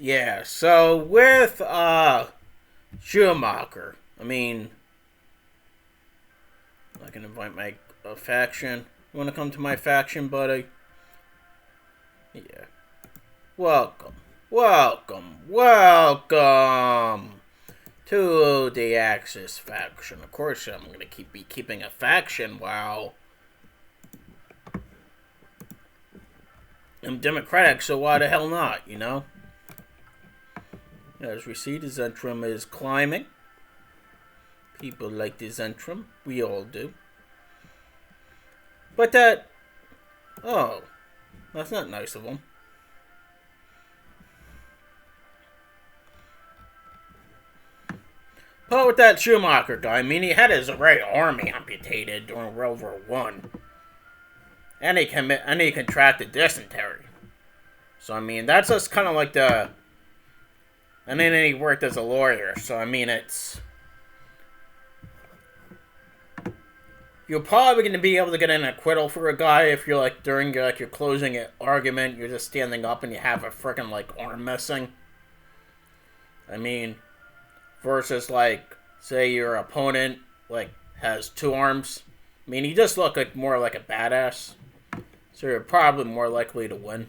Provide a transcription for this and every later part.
Yeah, so with Schumacher, I mean, I can invite my faction. You want to come to my faction, buddy? Yeah. Welcome, welcome to the Axis faction. Of course, I'm gonna be keeping a faction while I'm Democratic. So why the hell not? You know. As we see, the Zentrum is climbing. People like the Zentrum. We all do. But that... Oh. That's not nice of them. But with that Schumacher guy, I mean, he had his right arm amputated during World War One, and he contracted dysentery. So I mean, that's just kind of like the... And then he worked as a lawyer, so I mean, it's... You're probably going to be able to get an acquittal for a guy if you're like during your closing argument, you're just standing up and you have a freaking like arm missing. I mean, versus like, say your opponent like has two arms. I mean, you just look like more like a badass, so you're probably more likely to win.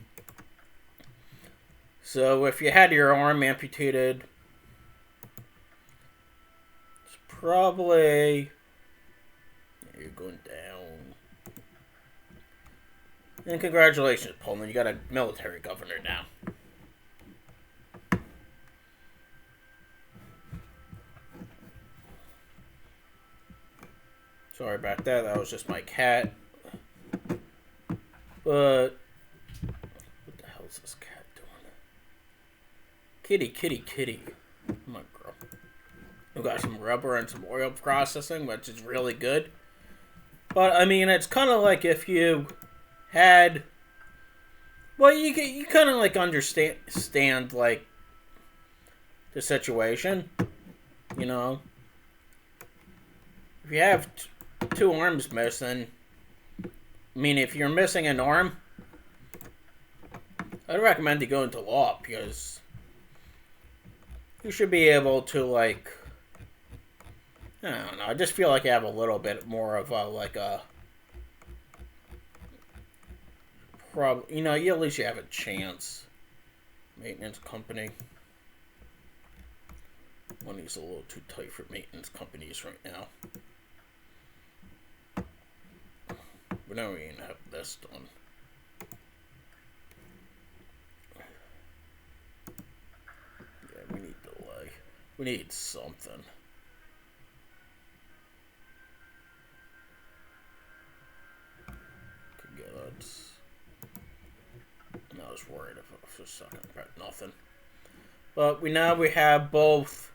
So if you had your arm amputated, it's probably... You're going down. And congratulations, Pullman. You got a military governor now. Sorry about that. That was just my cat. But... What the hell is this cat doing? Kitty, kitty, kitty. Come on, girl. We got some rubber and some oil processing, which is really good. But, I mean, it's kind of like if you had... Well, you kind of, like, understand, like, the situation. You know? If you have two arms missing... I mean, if you're missing an arm... I'd recommend you go into law, because... You should be able to, like... I don't know. I just feel like you have a little bit more of a, like a... You know, at least you have a chance. Maintenance company. Money's a little too tight for maintenance companies right now. But now we even have this done. Yeah, we need delay. We need something. I was worried for a second about nothing. But we have both.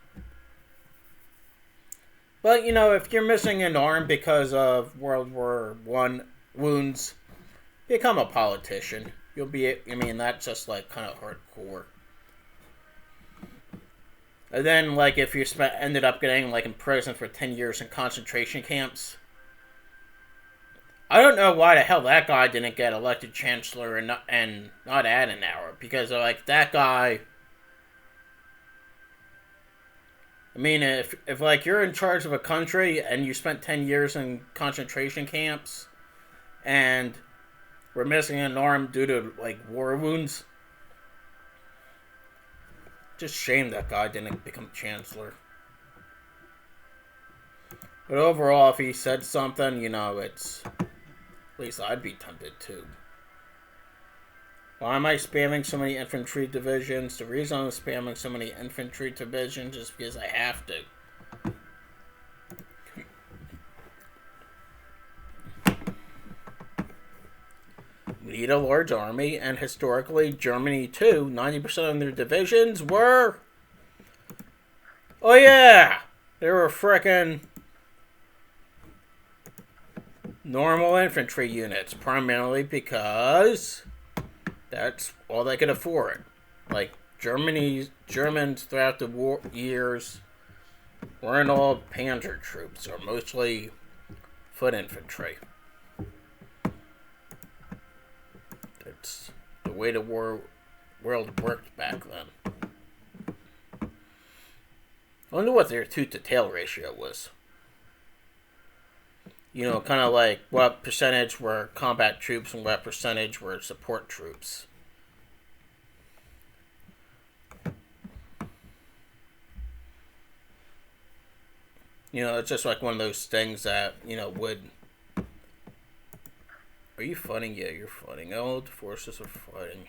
But you know, if you're missing an arm because of World War I wounds, become a politician. You'll be. I mean, that's just like kind of hardcore. And then, like, if you ended up getting like in prison for 10 years in concentration camps. I don't know why the hell that guy didn't get elected chancellor and not Adenauer, because like that guy. I mean, if like you're in charge of a country and you spent 10 years in concentration camps, and we're missing an arm due to like war wounds, just shame that guy didn't become chancellor. But overall, if he said something, you know, it's... At least I'd be tempted too. Why am I spamming so many infantry divisions? The reason I'm spamming so many infantry divisions is because I have to. We need a large army, and historically, Germany too, 90% of their divisions were... Oh yeah! They were frickin' normal infantry units, primarily because that's all they could afford. Like, Germans throughout the war years weren't all panzer troops, or mostly foot infantry. That's the way the world worked back then. I wonder what their tooth to tail ratio was. You know, kind of like what percentage were combat troops and what percentage were support troops. You know, it's just like one of those things that, you know, would... Are you fighting? Yeah, you're fighting. All the forces are fighting.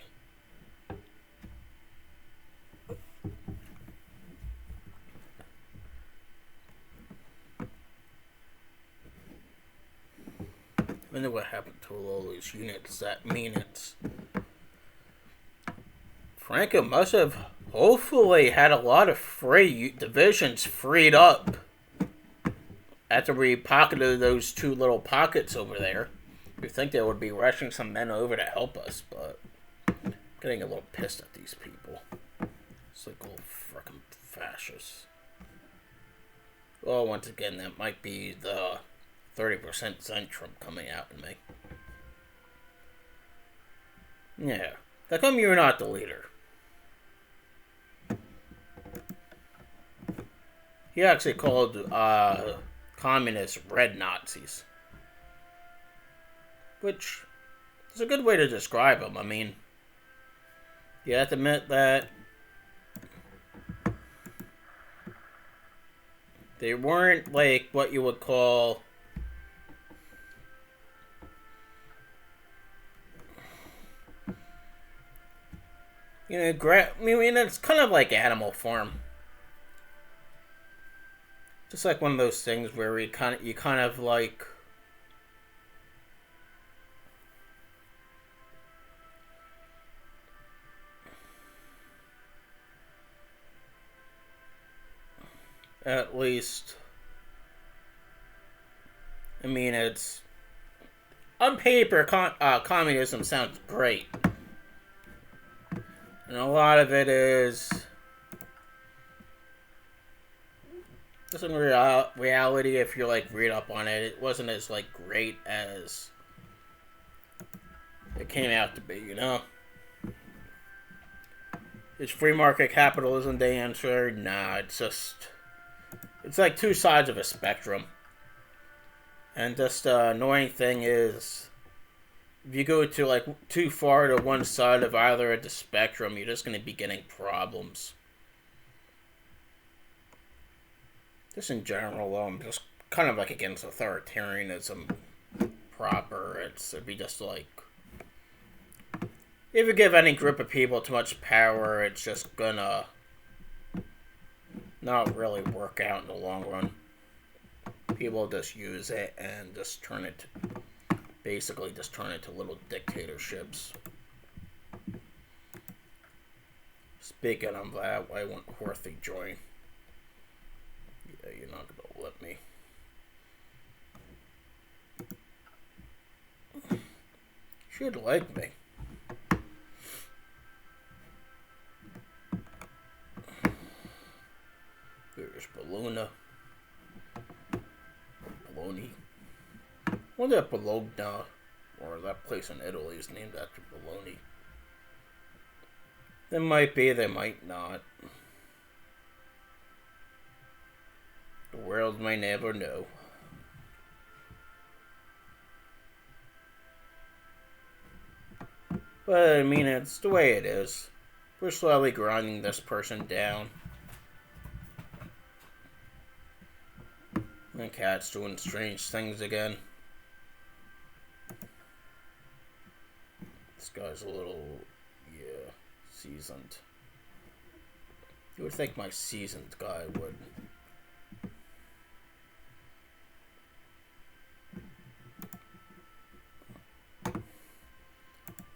I wonder what happened to all those units. That mean it's... Franco must have hopefully had a lot of free divisions freed up after we pocketed those two little pockets over there. You'd think they would be rushing some men over to help us, but I'm getting a little pissed at these people. It's like old frickin' fascists. Well, once again, that might be the 30% Zentrum coming out in me. Yeah. How come you're not the leader? He actually called communists red Nazis. Which is a good way to describe them. I mean, you have to admit that they weren't like what you would call I mean, it's kind of like Animal Farm. Just like one of those things where you kind of like at least, I mean, it's on paper, communism sounds great, and a lot of it is just in reality. If you like read up on it, it wasn't as like great as it came out to be. You know, is free market capitalism the answer? Nah, it's like two sides of a spectrum. And just the annoying thing is, if you go to like too far to one side of either of the spectrum, you're just going to be getting problems. Just in general, I'm just kind of like against authoritarianism proper. It'd be just like, if you give any group of people too much power, it's just gonna not really work out in the long run. People just use it and just basically turn it to little dictatorships. Speaking of that, why won't Horthy join? Yeah, you're not gonna let me. Should like me. There's Bologna. Bologna. I wonder if Bologna, or that place in Italy, is named after Bologna. They might be, they might not. The world may never know. But, I mean, it's the way it is. We're slowly grinding this person down. The cat's doing strange things again. This guy's a little, seasoned. You would think my seasoned guy would.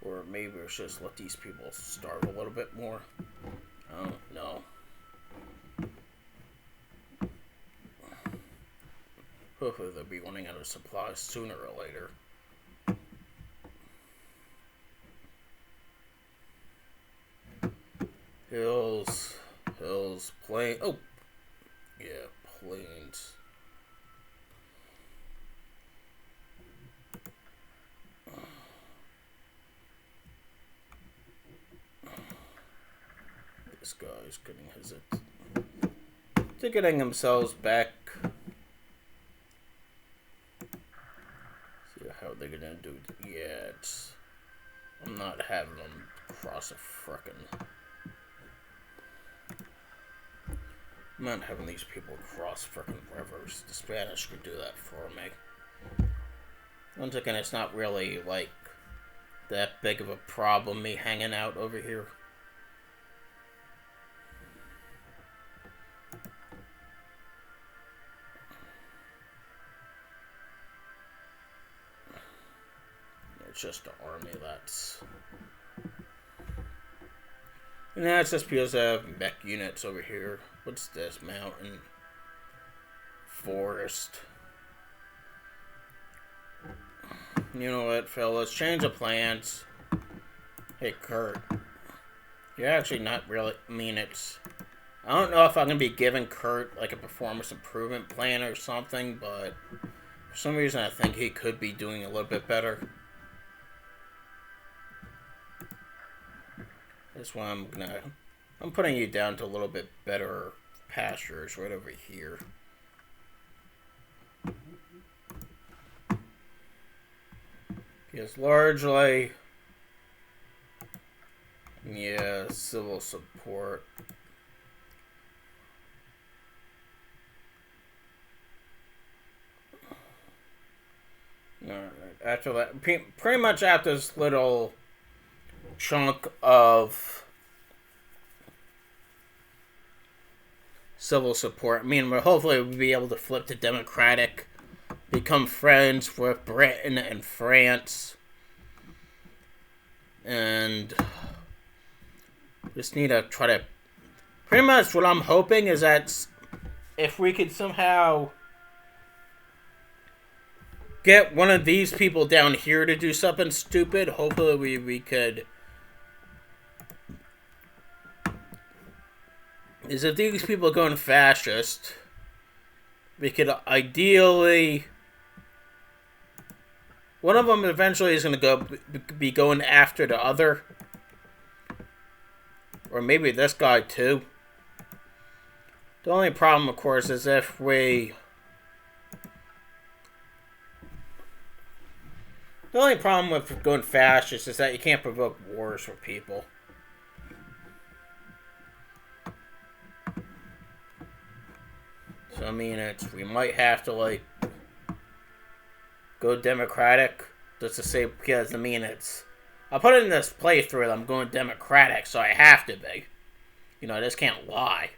Or maybe we should just let these people starve a little bit more. I don't know. Hopefully they'll be running out of supplies sooner or later. Hills, plains. Oh, yeah, plains. This guy's getting his They're getting themselves back. See how they're gonna do. Yeah, I'm not having them cross a frickin'. I'm not having these people cross frickin' rivers. The Spanish could do that for me. Once again, it's not really like that big of a problem, me hanging out over here. It's just the army that's... And that's just because I have mech units over here. What's this? Mountain. Forest. You know what, fellas? Change of plans. Hey, Kurt. You're actually not really... I mean, it's... I don't know if I'm going to be giving Kurt, like, a performance improvement plan or something, but... For some reason, I think he could be doing a little bit better. That's why I'm putting you down to a little bit better pastures right over here. Because largely, yeah, civil support. After that, pretty much after this little chunk of civil support, I mean, hopefully we'll be able to flip to Democratic, become friends with Britain and France, and just need to try to... Pretty much what I'm hoping is that if we could somehow get one of these people down here to do something stupid, hopefully we could... Is if these people are going fascist, we could ideally... One of them eventually is going to be going after the other. Or maybe this guy too. The only problem, of course, is if we... The only problem with going fascist is that you can't provoke wars with people. So, I mean, we might have to, like, go Democratic, just to say, because, I mean, I'll put it in this playthrough that I'm going Democratic, so I have to be. You know, I just can't lie.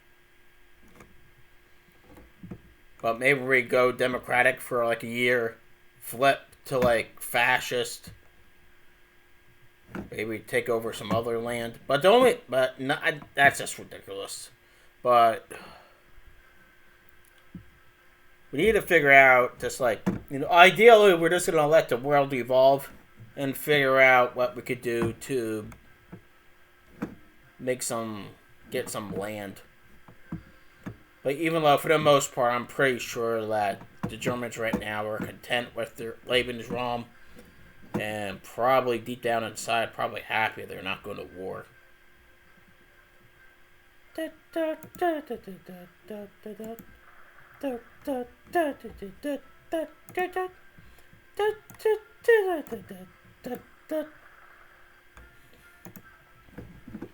But maybe we go Democratic for, like, a year, flip to, like, fascist. Maybe take over some other land. But that's just ridiculous. But... We need to figure out, just like, you know, ideally we're just going to let the world evolve and figure out what we could do to get some land. But even though, for the most part, I'm pretty sure that the Germans right now are content with their Lebensraum and probably deep down inside, probably happy they're not going to war.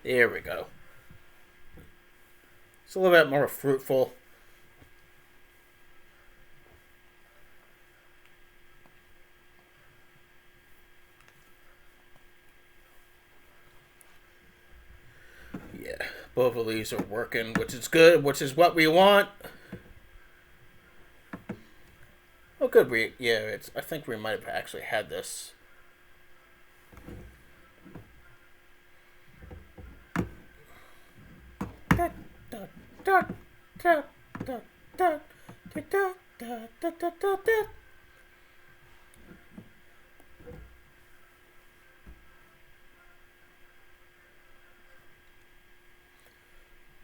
There we go. It's a little bit more fruitful. Yeah, both of these are working, which is good, which is what we want. Oh, good. I think we might have actually had this.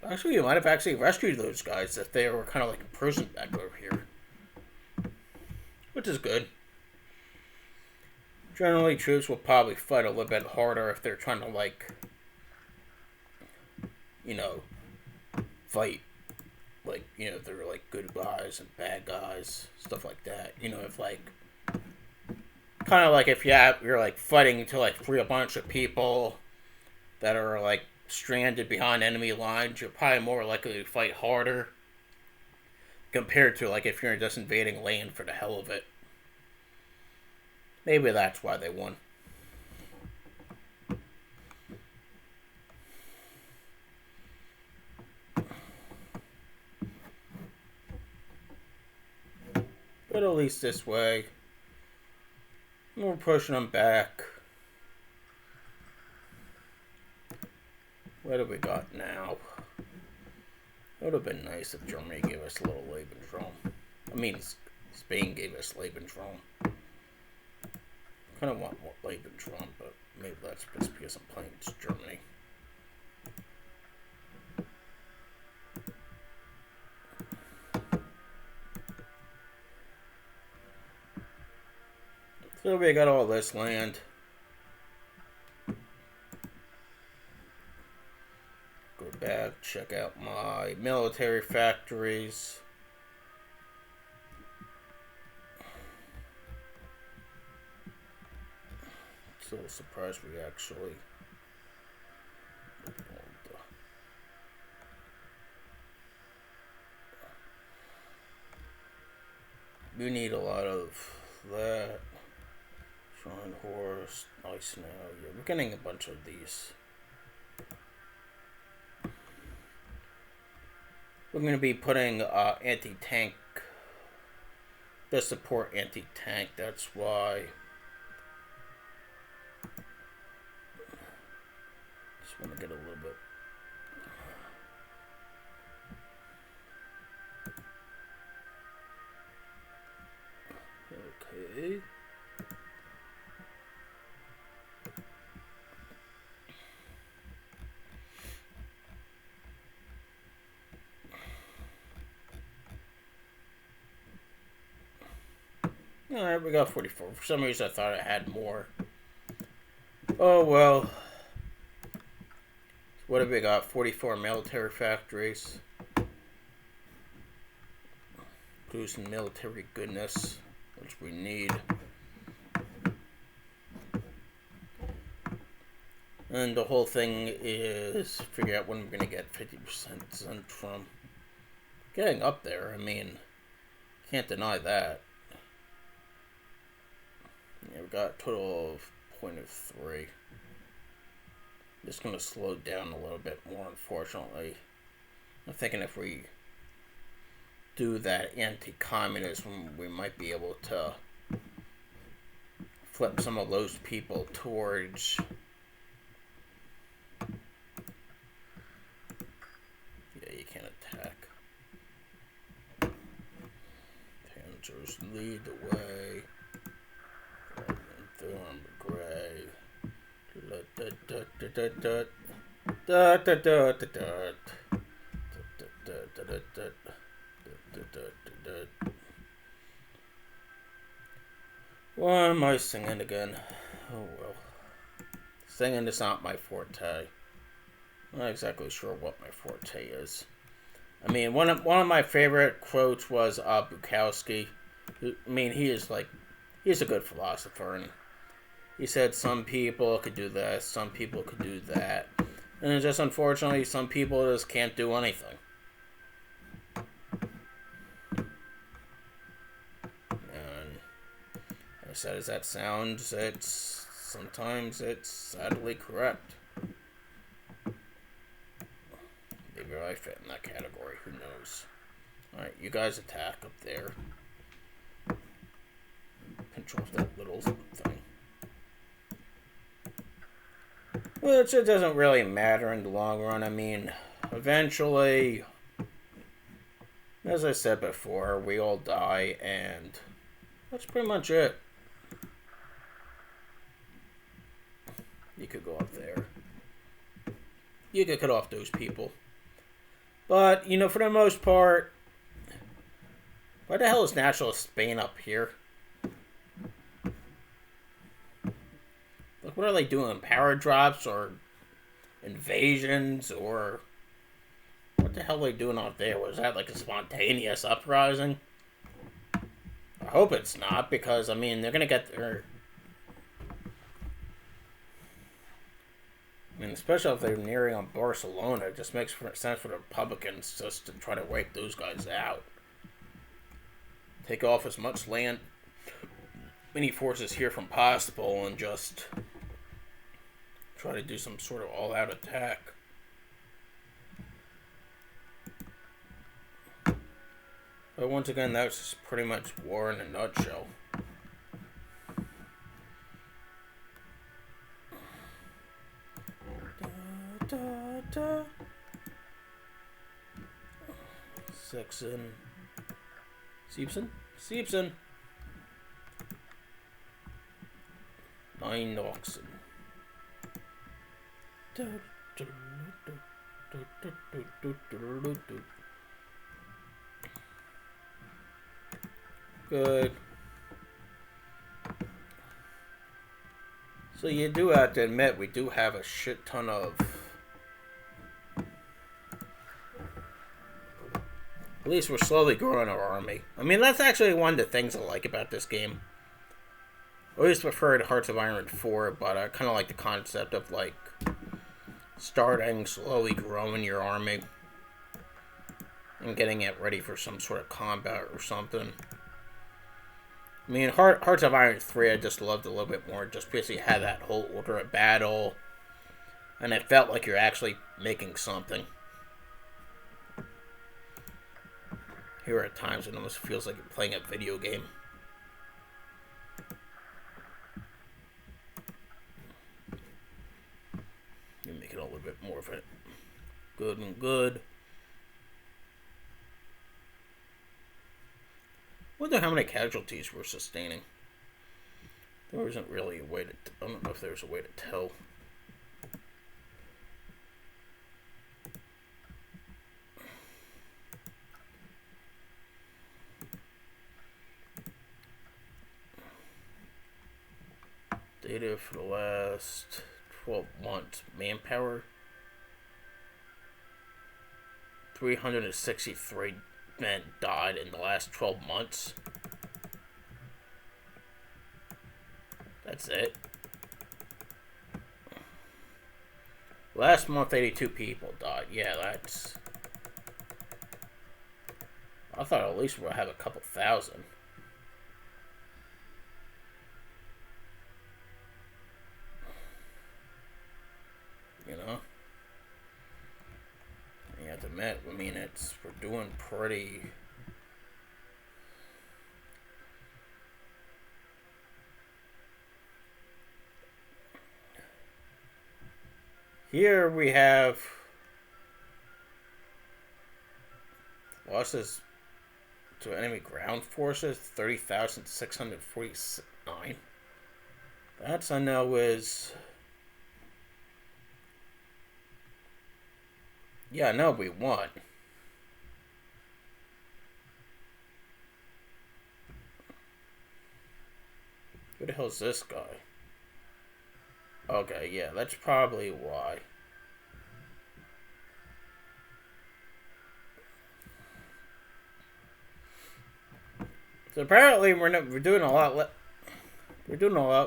Actually, you might have actually rescued those guys if they were kind of like imprisoned back over here. Which is good. Generally, troops will probably fight a little bit harder if they're trying to, like, you know, fight like, you know, they're like good guys and bad guys, stuff like that. You know, if like kind of like if you're like fighting to like free a bunch of people that are like stranded behind enemy lines, you're probably more likely to fight harder compared to like if you're just invading land for the hell of it. Maybe that's why they won. But at least this way, we're pushing them back. What do we got now? It would have been nice if Germany gave us a little Lebensraum. I mean, Spain gave us Lebensraum. I kind of want more Lebensraum, but maybe that's just because I'm playing Germany. So we got all this land. Go back, check out my military factories. So surprised we actually. We need a lot of that. Shrine horse, nice now. Yeah, we're getting a bunch of these. We're going to be putting anti-tank. To support anti-tank, that's why. Just want to get a little bit. Okay. Alright, we got 44. For some reason I thought I had more. Oh well. What have we got? 44 military factories. Producing military goodness, which we need. And the whole thing is figure out when we're going to get 50% from. Getting up there, I mean, can't deny that. Yeah, we got a total of 0.3. Just going to slow down a little bit more, unfortunately. I'm thinking if we do that anti-communism, we might be able to flip some of those people towards... Yeah, you can't attack. Panzers lead the way. Gray. Why am I singing again? Oh well. Singing is not my forte. I'm not exactly sure what my forte is. I mean, one of my favorite quotes was Bukowski. I mean, he's a good philosopher, and he said some people could do this, some people could do that. And it's just unfortunately, some people just can't do anything. And as sad as that sounds, sometimes it's sadly correct. Maybe I fit in that category, who knows. Alright, you guys attack up there. Pinch off that little thing. Which it doesn't really matter in the long run. I mean, eventually, as I said before, we all die, and that's pretty much it. You could go up there. You could cut off those people. But, you know, for the most part, why the hell is Nationalist Spain up here? Like, what are they doing? Power drops or invasions or... What What the hell are they doing out there? Was that like a spontaneous uprising? I hope it's not, because, I mean, they're gonna get their... I mean, especially if they're nearing on Barcelona, it just makes sense for the Republicans just to try to wipe those guys out. Take off as much land, many forces here from possible, and just try to do some sort of all-out attack. But once again, that's just pretty much war in a nutshell. Saxon. Seepson. 9 Noxon. Good. So you do have to admit, we do have a shit ton of... At least we're slowly growing our army. I mean, that's actually one of the things I like about this game. I always preferred Hearts of Iron 4, but I kind of like the concept of, like, starting, slowly growing your army, and getting it ready for some sort of combat or something. I mean, Hearts of Iron 3 I just loved a little bit more, just because you had that whole order of battle, and it felt like you're actually making something. Here at times it almost feels like you're playing a video game. You make it a little bit more of it. Good and good. Wonder how many casualties we're sustaining. There isn't really a way to... I don't know if there's a way to tell. Data for the last 12 months. Manpower. 363 men died in the last 12 months. That's it. Last month, 82 people died. Yeah, that's... I thought at least we'll have a couple thousand. You know? You have to admit, I mean, we're doing pretty... Here we have losses to enemy ground forces, 30,649. That's, I know, is... Yeah, no, we won. Who the hell is this guy? Okay, yeah, that's probably why. So apparently we're doing a lot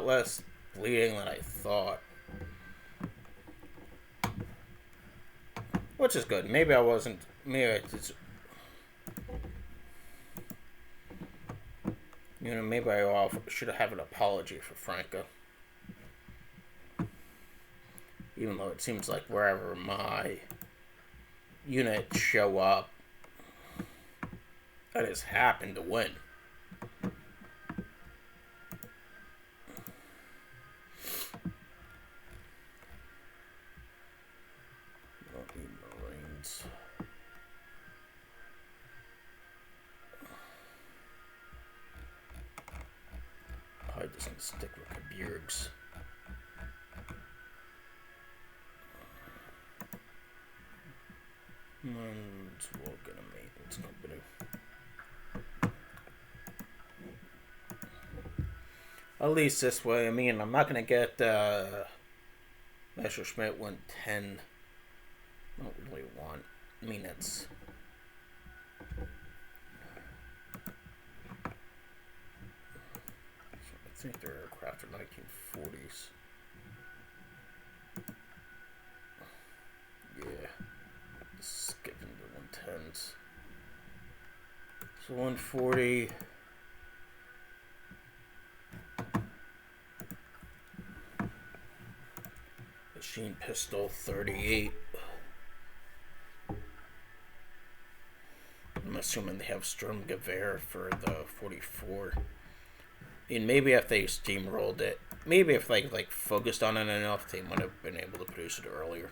less bleeding than I thought. Which is good. Maybe I wasn't... Maybe I just... You know, maybe I should have an apology for Franco. Even though it seems like wherever my units show up, I just happen to win. Don't need Marines. Probably doesn't stick with Kabirgs. And we'll get a maintenance company. At least this way. I mean, I'm not going to get Messerschmitt 110. I don't really want. minutes. I think they're aircraft are 1940s. Yeah. Skipping to 110s. So 140. Machine pistol 38. I'm assuming they have Sturmgewehr for the 44. And maybe if they steamrolled it, maybe if they like focused on it enough, they might have been able to produce it earlier.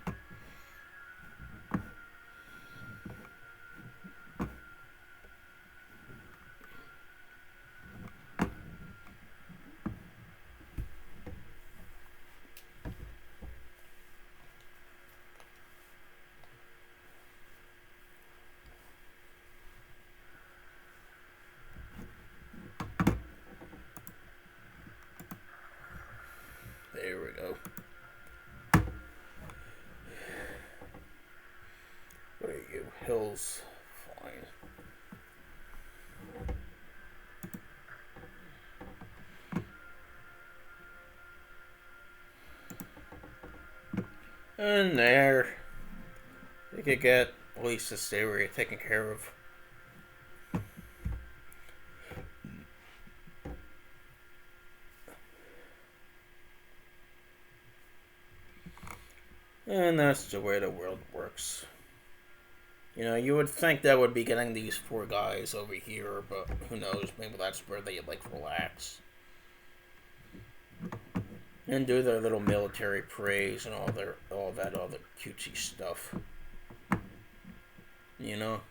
There we go. What are you? Hills. Fine. And there. You could get at least this area taken care of. And that's the way the world works. You know, you would think that would be getting these 4 guys over here, but who knows? Maybe that's where they like relax and do their little military parades and all that other cutesy stuff. You know.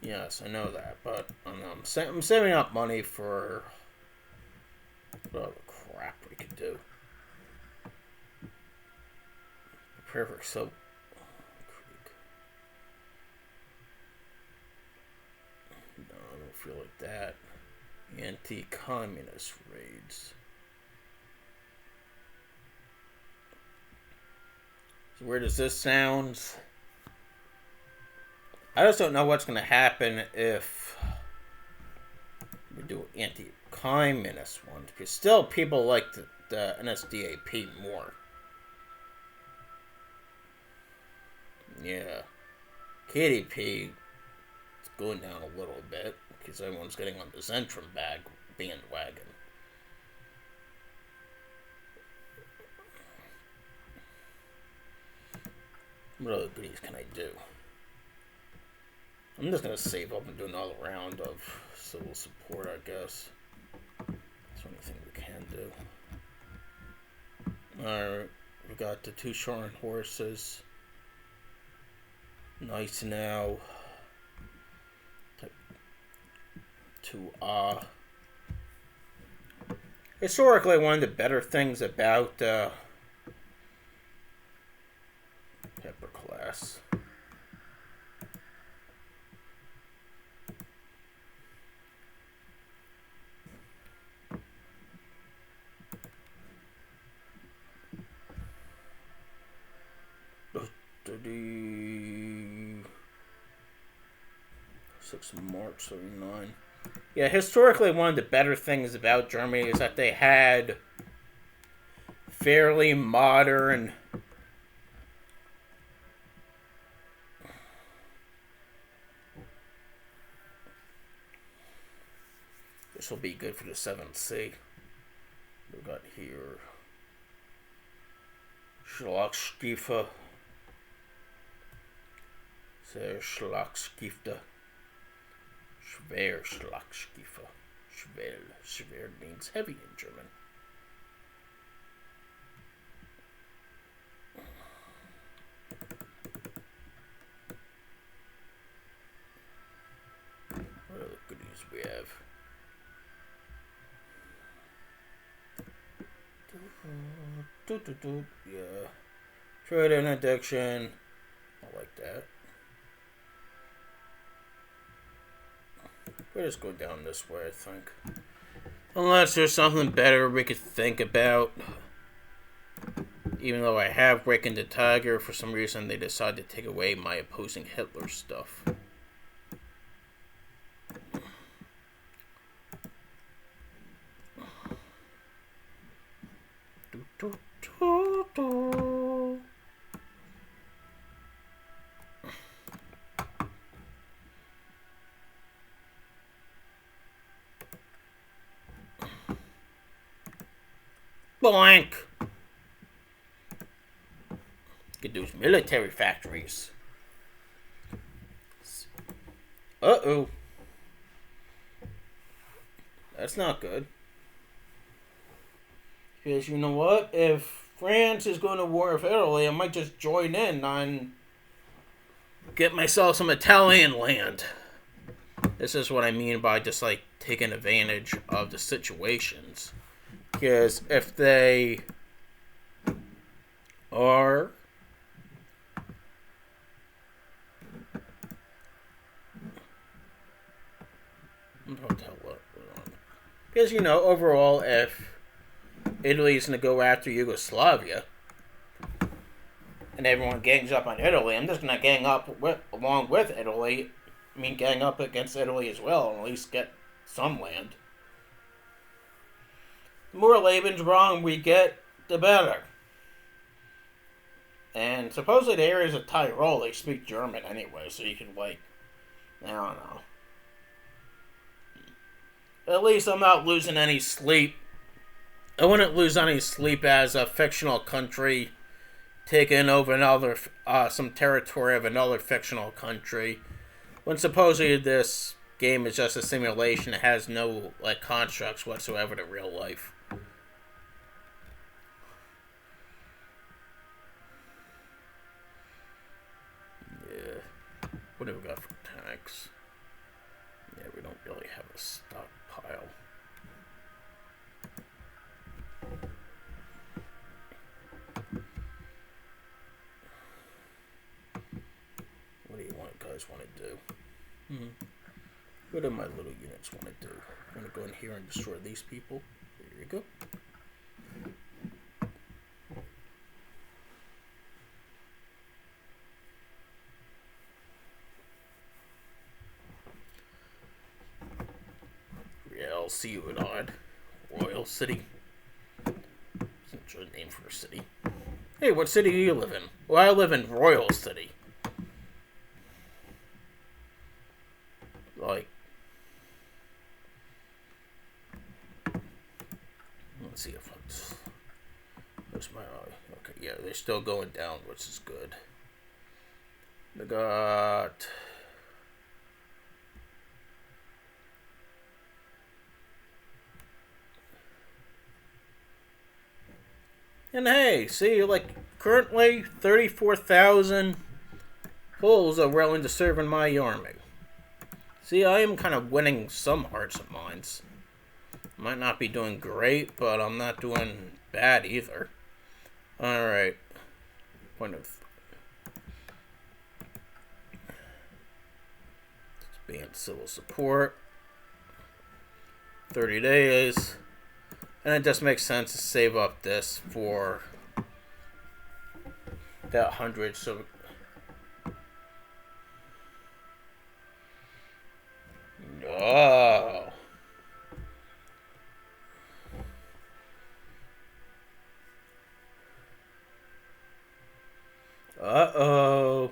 Yes, I know that, but I'm saving up money for all the crap we could do. Perfect. So. No, I don't feel like that. Anti-communist raids. So where does this sound? I just don't know what's going to happen if we do anti-communist ones. Because still people like the NSDAP more. Yeah. KDP is going down a little bit. Because everyone's getting on the Zentrum bandwagon. What other goodies can I do? I'm just going to save up and do another round of civil support, I guess. That's the only thing we can do. Alright, we got the 2 Shorin horses. Nice now. 2 Historically, one of the better things about Pepper class. March 39. Yeah, historically, one of the better things about Germany is that they had fairly modern this will be good for the 7th Sea. We got here Schlagschiffe. Sehr Schlagschiffe. Schwer Schlagschiffe. Schwer means heavy in German. What other goodies we have? Yeah. Trade interdiction. I like that. We'll just go down this way, I think. Unless there's something better we could think about. Even though I have Breaking the Tiger, for some reason they decided to take away my opposing Hitler stuff. Blank! Could do military factories. Uh-oh. That's not good. Because you know what? If France is going to war with Italy, I might just join in and get myself some Italian land. This is what I mean by just like taking advantage of the situations. Because if they are because, you know, overall, if Italy's going to go after Yugoslavia and everyone gangs up on Italy, I'm just going to gang up along with Italy. I mean, gang up against Italy as well, and at least get some land. The more Lebensraum we get, the better. And supposedly the areas of Tyrol, they speak German anyway, so you can, like, I don't know. At least I'm not losing any sleep. I wouldn't lose any sleep as a fictional country taking over another, some territory of another fictional country, when supposedly this game is just a simulation. It has no, like, constructs whatsoever to real life. Yeah. What do we got for tanks? Yeah, we don't really have a stockpile. What do you guys want to do? What do my little units want to do? I'm going to go in here and destroy these people. There you go. Yeah, I'll see you at Odd. Royal City. That's a name for a city. Hey, what city do you live in? Well, I live in Royal City. Like, let's see if it's, where's my eye? Okay, yeah, they're still going down, which is good. They got, and hey, see, like, currently 34,000 Poles are willing to serve in my army. See, I am kind of winning some hearts and minds. Might not be doing great, but I'm not doing bad either. Alright. Point of... Expand civil support. 30 days. And it just makes sense to save up this for that 100, so... Oh. Uh-oh.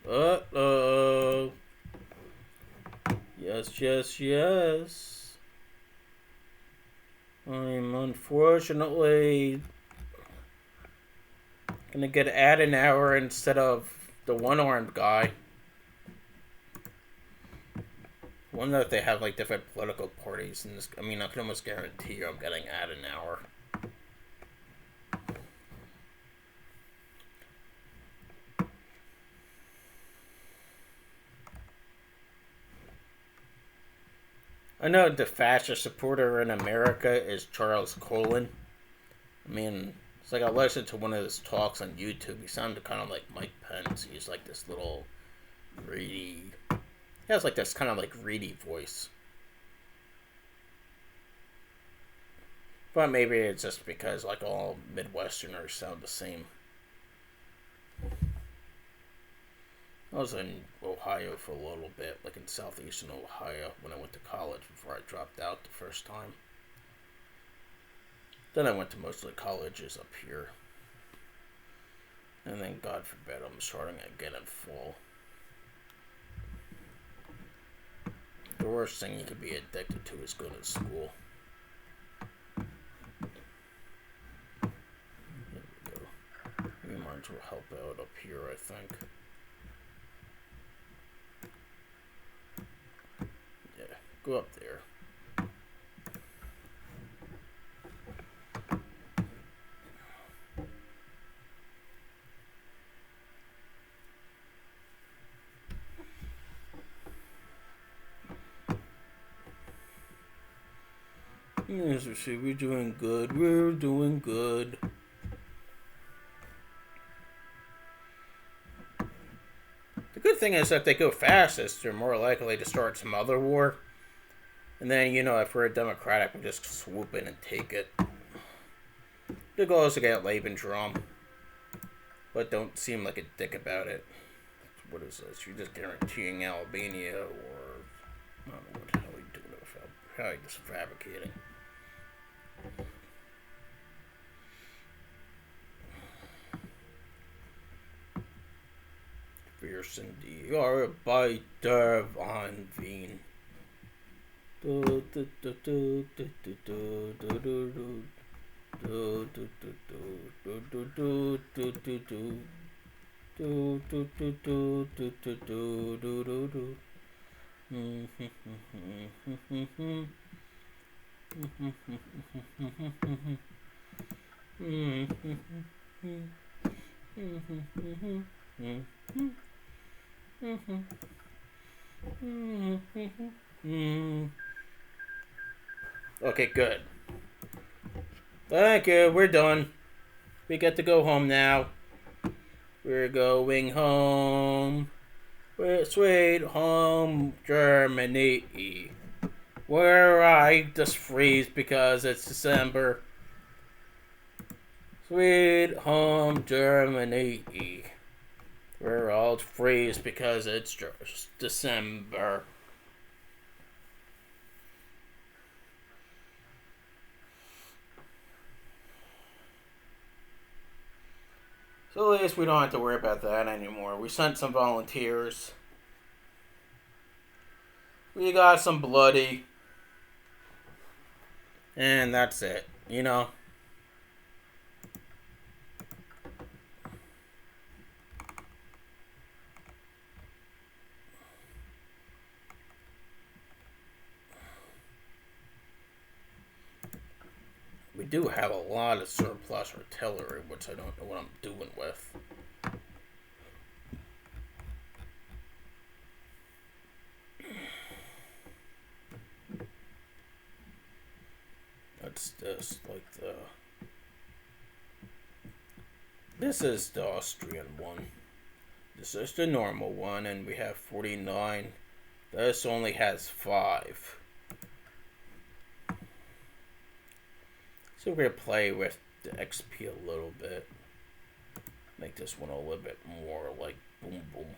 Uh-oh. Yes, yes, yes. I'm unfortunately gonna get Adenauer instead of the one-armed guy. One that they have like different political parties, and this, I mean, I can almost guarantee you I'm getting Adenauer. I know the fascist supporter in America is Charles Colin. I mean, it's like I listened to one of his talks on YouTube. He sounded kind of like Mike Pence. He's like this little reedy. He has like this kind of like reedy voice. But maybe it's just because, like, all Midwesterners sound the same. I was in Ohio for a little bit, like in southeastern Ohio, when I went to college before I dropped out the first time. Then I went to mostly colleges up here. And then, God forbid, I'm starting again in fall. The worst thing you could be addicted to is going to school. There we go. We might as well help out up here, I think. Yeah, go up there. Yes, we see, we're doing good. We're doing good. The good thing is that they go fastest, they're more likely to start some other war. And then, you know, if we're a Democratic, we just swoop in and take it. The goal is to get Lebensraum. But don't seem like a dick about it. What is this? You're just guaranteeing Albania, or I don't know what the hell you're doing with how you're just fabricating. Wir sind die Arbeiter von Wien. Okay, good. Thank you, we're done. We get to go home now. We're going home. We're sweet home, Germany. Where I just freeze because it's December. Sweet home, Germany. We're all freeze because it's just December. So at least we don't have to worry about that anymore. We sent some volunteers. We got some bloody. And that's it, you know? We do have a lot of surplus artillery, which I don't know what I'm doing with. That's this, like the... This is the Austrian one. This is the normal one, and we have 49. This only has 5. So we're going to play with the XP a little bit. Make this one a little bit more like boom boom.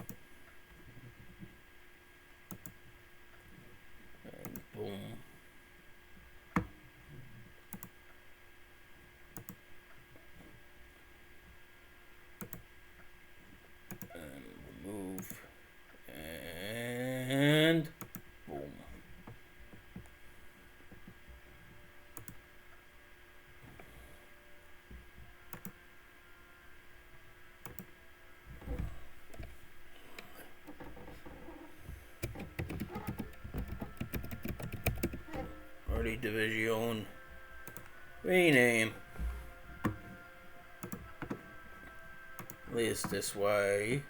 And boom. And remove. And boom. Division. Rename. At least this way.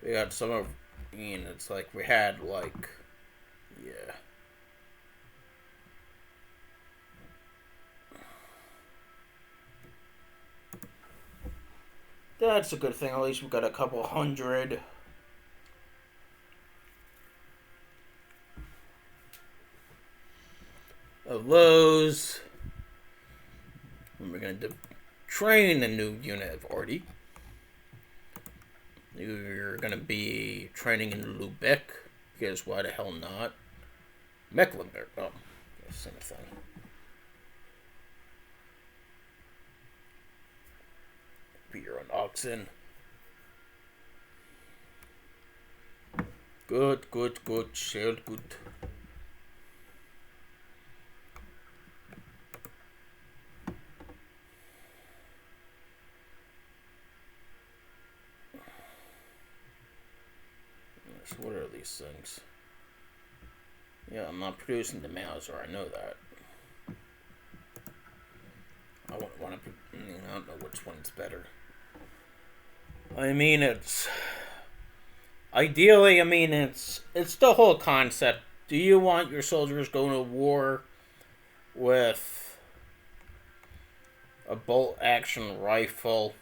We got some of, it's like we had like, yeah. That's a good thing. At least we got a couple hundred. of those. And we're going to train a new unit of Artie. You're going to be training in Lubeck, because why the hell not? Mecklenburg, oh, same thing. Beer and oxen. Good, shell good. So what are these things? Yeah, I'm not producing the Mauser, I know that. I want to, I don't know which one's better. I mean, it's... Ideally, I mean, it's the whole concept. Do you want your soldiers going to war with a bolt-action rifle?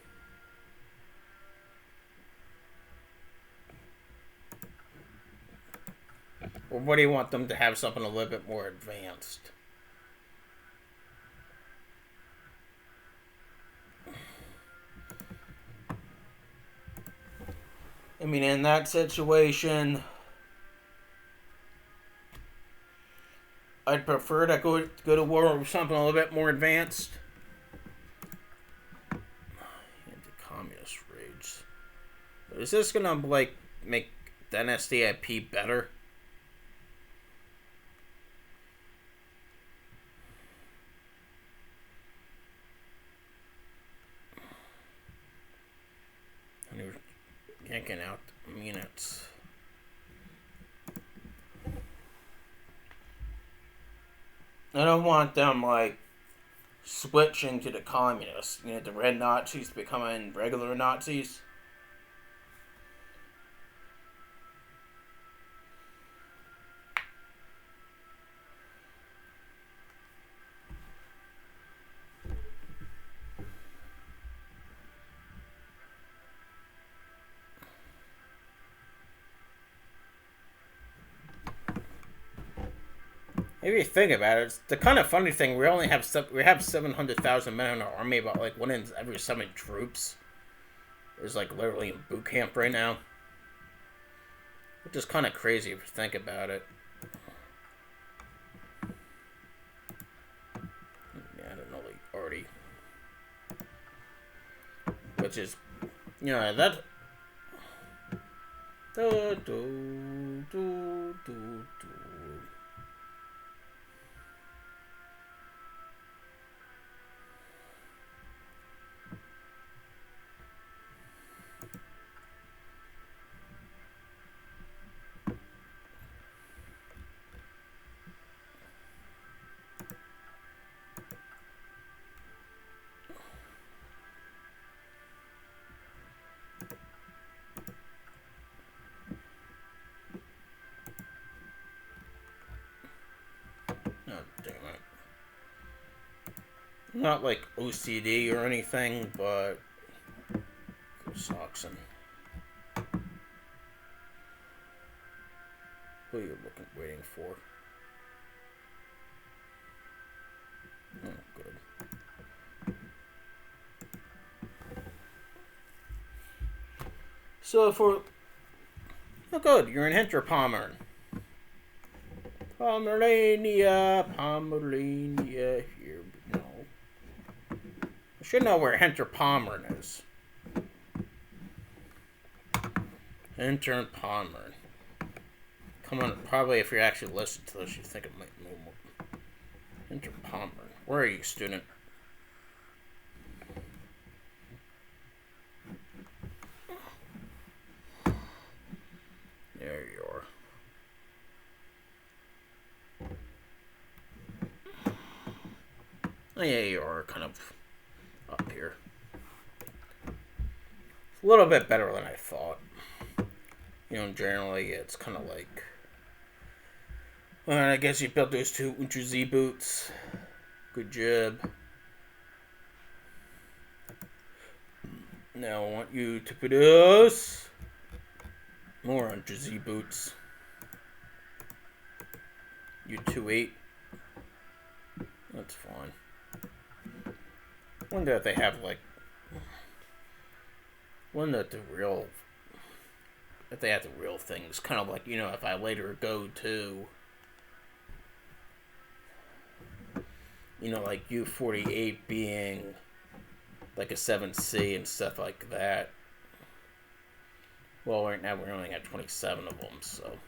Or what do you want them to have something a little bit more advanced? I mean, in that situation, I'd prefer to go to war with something a little bit more advanced. Anti-communist rage. Is this gonna, like, make the NSDAP better? Yanking out units. I don't want them, like, switching to the communists. You know, the red Nazis becoming regular Nazis. If you think about it, it's the kind of funny thing. We only have 700,000 men in our army, about like 1 in every 7 troops is like literally in boot camp right now, which is kind of crazy if you think about it. Yeah, I don't know, like already, which is, you know, that. Oh, damn it. Not like OCD or anything, but Saxon. Who are you waiting for? Oh, good. So for... Oh, good. You're in Hinterpommern. Pomerania. Here we go. I should know where Hinterpommern is. Hinterpommern. Come on, probably if you actually listen to this, you think it might know more. Hinterpommern. Where are you, student? There you are. Oh, yeah, you are kind of up here. It's a little bit better than I thought. You know, generally it's kind of like... Well, I guess you built those 2 Ultra Z boots. Good job. Now I want you to produce more Ultra Z boots. You 2-8. That's fine. Wonder if they have, like... Wonder if if they have the real things. Kind of like, if I later go to... like U48 being... like a 7C and stuff like that. Well, right now we only got 27 of them, so...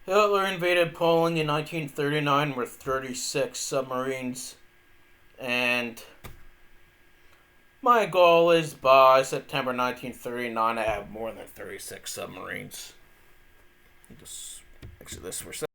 Hitler invaded Poland in 1939 with 36 submarines, and my goal is by September 1939 to have more than 36 submarines. Just exit this for a second.